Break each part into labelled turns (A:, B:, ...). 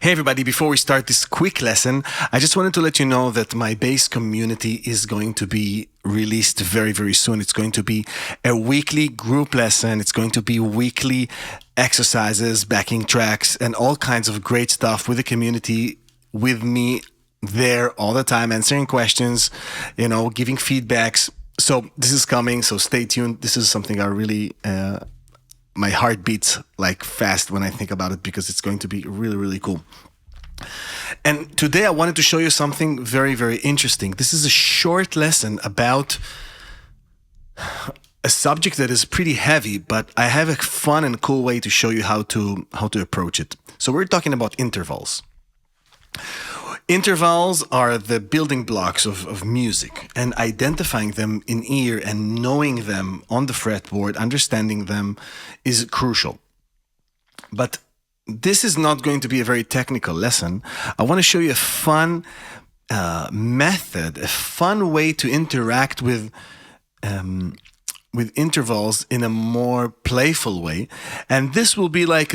A: Hey everybody, before we start this quick lesson, I just wanted to let you know that my bass community is going to be released very, very soon. It's going to be a weekly group lesson. It's going to be weekly exercises, backing tracks, and all kinds of great stuff with the community, with me there all the time, answering questions, giving feedbacks. So this is coming, so stay tuned. This is something I really... my heart beats like fast when I think about it because it's going to be really, really cool. And today I wanted to show you something very, very interesting. This is a short lesson about a subject that is pretty heavy, but I have a fun and cool way to show you how to approach it. So we're talking about intervals. Intervals are the building blocks of music, and identifying them in ear and knowing them on the fretboard, understanding them is crucial. But this is not going to be a very technical lesson. I want to show you a fun method, a fun way to interact with intervals in a more playful way, and this will be like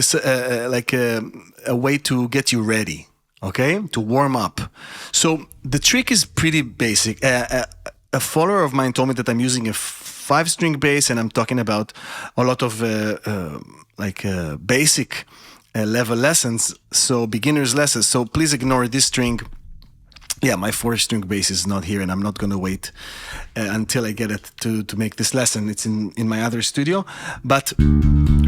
A: a way to get you ready. Okay, to warm up. So the trick is pretty basic. A follower of mine told me that I'm using a 5-string bass, and I'm talking about a lot of basic level lessons, so beginner's lessons. So please ignore this string. Yeah, my 4-string bass is not here, and I'm not going to wait until I get it to make this lesson. It's in my other studio. But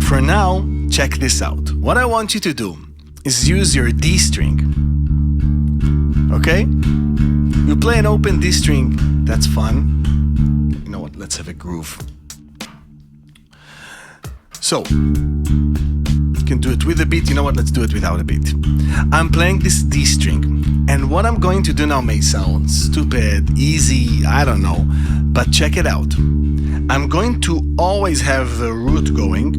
A: for now, check this out. What I want you to do is use your D string. Okay? You play an open D string, that's fun. You know what, let's have a groove. So, you can do it with a beat. You know what, let's do it without a beat. I'm playing this D string, and what I'm going to do now may sound stupid, easy, I don't know, but check it out. I'm going to always have the root going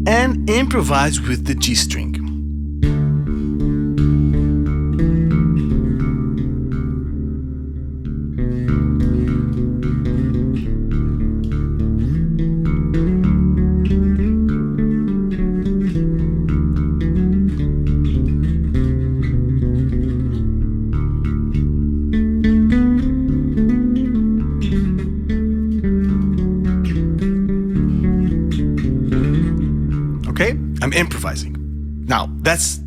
A: and improvise with the G string. Okay, I'm improvising. Now, that's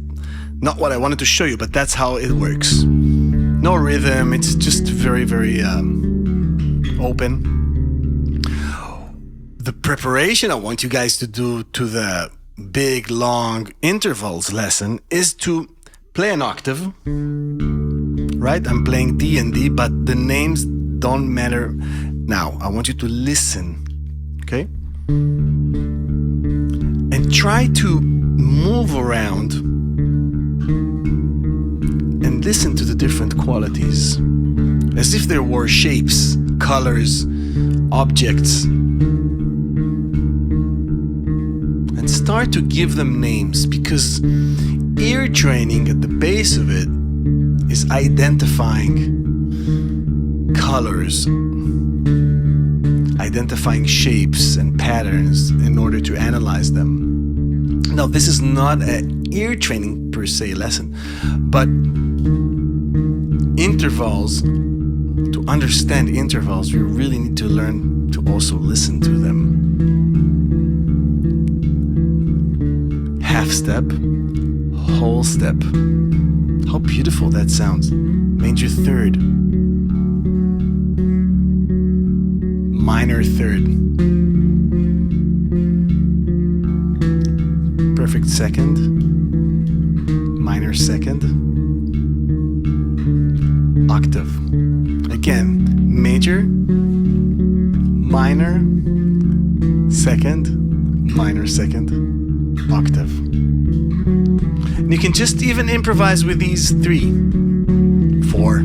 A: not what I wanted to show you, but that's how it works. No rhythm, it's just very, very open. The preparation I want you guys to do to the big, long intervals lesson is to play an octave, right? I'm playing D and D, but the names don't matter now. I want you to listen, okay? And try to move around and listen to the different qualities as if there were shapes, colors, objects, and start to give them names, because ear training at the base of it is identifying colors, identifying shapes and patterns in order to analyze them. Now, this is not an ear training per se lesson, but intervals, to understand intervals, we really need to learn to also listen to them. Half step, whole step. How beautiful that sounds. Major third, minor third, perfect second, minor second, octave. Again, major, minor, second, minor second, octave. And you can just even improvise with these 3, 4.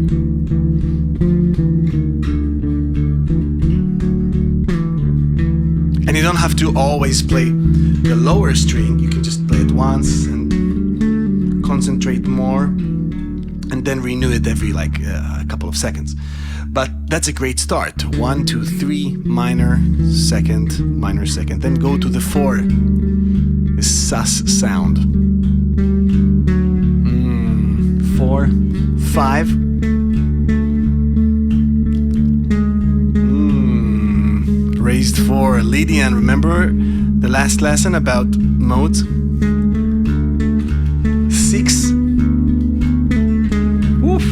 A: And you don't have to always play the lower string. You can just play it once and concentrate more, and then renew it every a couple of seconds. But that's a great start. 1, 2, 3, minor, second, minor second. Then go to the 4, the sus sound. 4, 5. Raised 4. Lydian, remember the last lesson about modes? 6. Woof.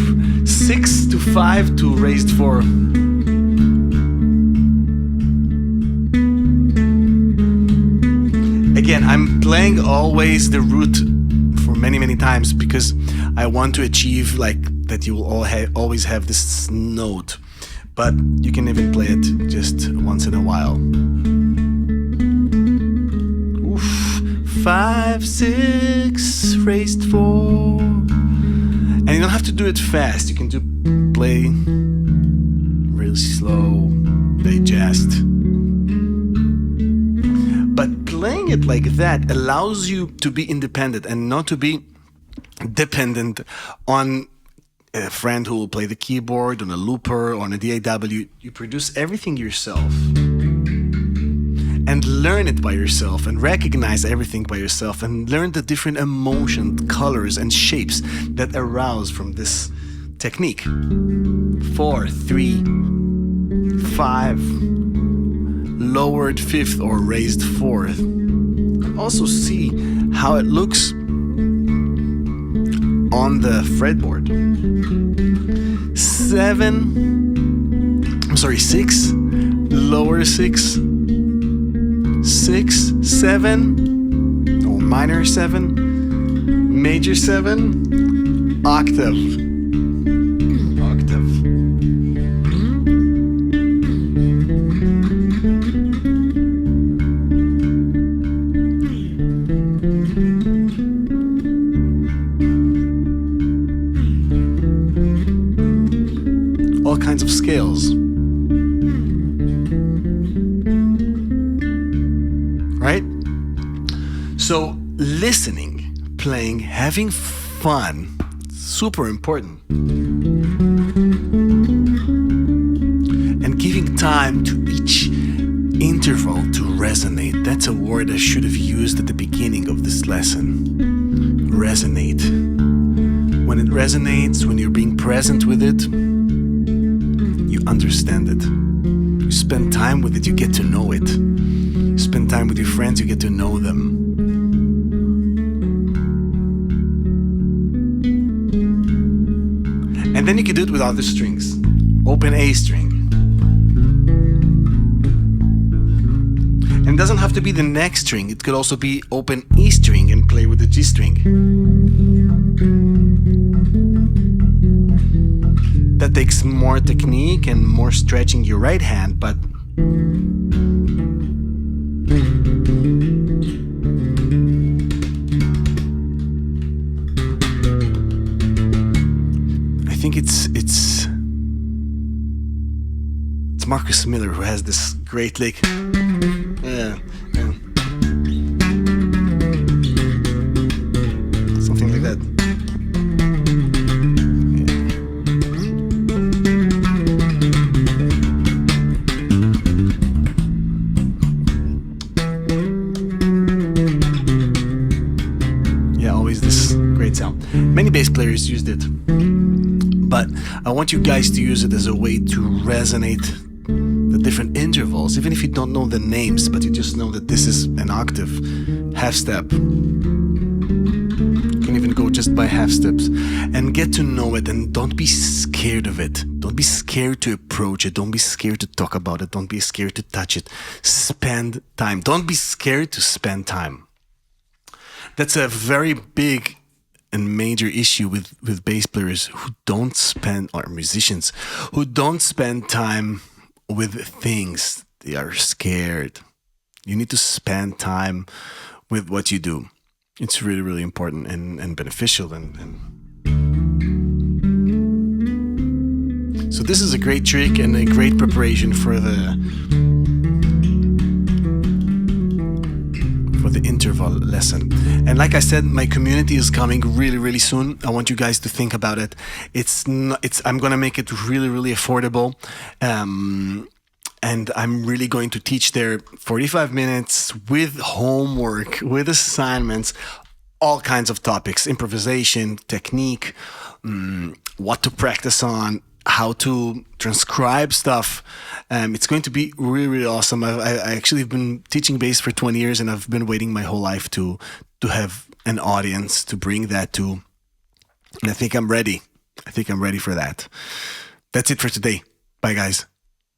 A: 6 to 5 to raised 4. Again, I'm playing always the root for many times because I want to achieve like that you will always have this note. But you can even play it just once in a while. Oof. 5, 6, raised 4. And you don't have to do it fast. You can play really slow, digest. But playing it like that allows you to be independent and not to be dependent on a friend who will play the keyboard, on a looper, on a DAW. You produce everything yourself and learn it by yourself and recognize everything by yourself and learn the different emotions, colors and shapes that arouse from this technique. 4, 3, 5, lowered 5th or raised 4th. And also see how it looks on the fretboard. 6, lower 6, 6, 7, or minor 7, major 7, octave. All kinds of scales. Right? So listening, playing, having fun, super important. And giving time to each interval to resonate. That's a word I should have used at the beginning of this lesson. Resonate. When it resonates, when you're being present with it, you understand it. You spend time with it, you get to know it. You spend time with your friends, you get to know them. And then you can do it with other strings. Open A string. And it doesn't have to be the next string. It could also be open E string and play with the G string. That takes more technique and more stretching your right hand, but I think it's Marcus Miller who has this great lick. Something like that. Sound. Many bass players used it, but I want you guys to use it as a way to resonate the different intervals, even if you don't know the names, but you just know that this is an octave, half step. You can even go just by half steps and get to know it, and don't be scared of it. Don't be scared to approach it. Don't be scared to talk about it. Don't be scared to touch it. Spend time. Don't be scared to spend time. That's a very big and major issue with bass players who don't spend, or musicians who don't spend time with things. They are scared. You need to spend time with what you do. It's really, really important and beneficial. And so this is a great trick and a great preparation for the interval lesson. And like I said, my community is coming really, really soon. I want you guys to think about it. I'm gonna make it really, really affordable. And I'm really going to teach there 45 minutes with homework, with assignments, all kinds of topics: improvisation, technique, what to practice on, how to transcribe stuff. It's going to be really, really awesome. I actually have been teaching bass for 20 years, and I've been waiting my whole life to have an audience to bring that to. And I think I'm ready. I think I'm ready for that. That's it for today. Bye, guys.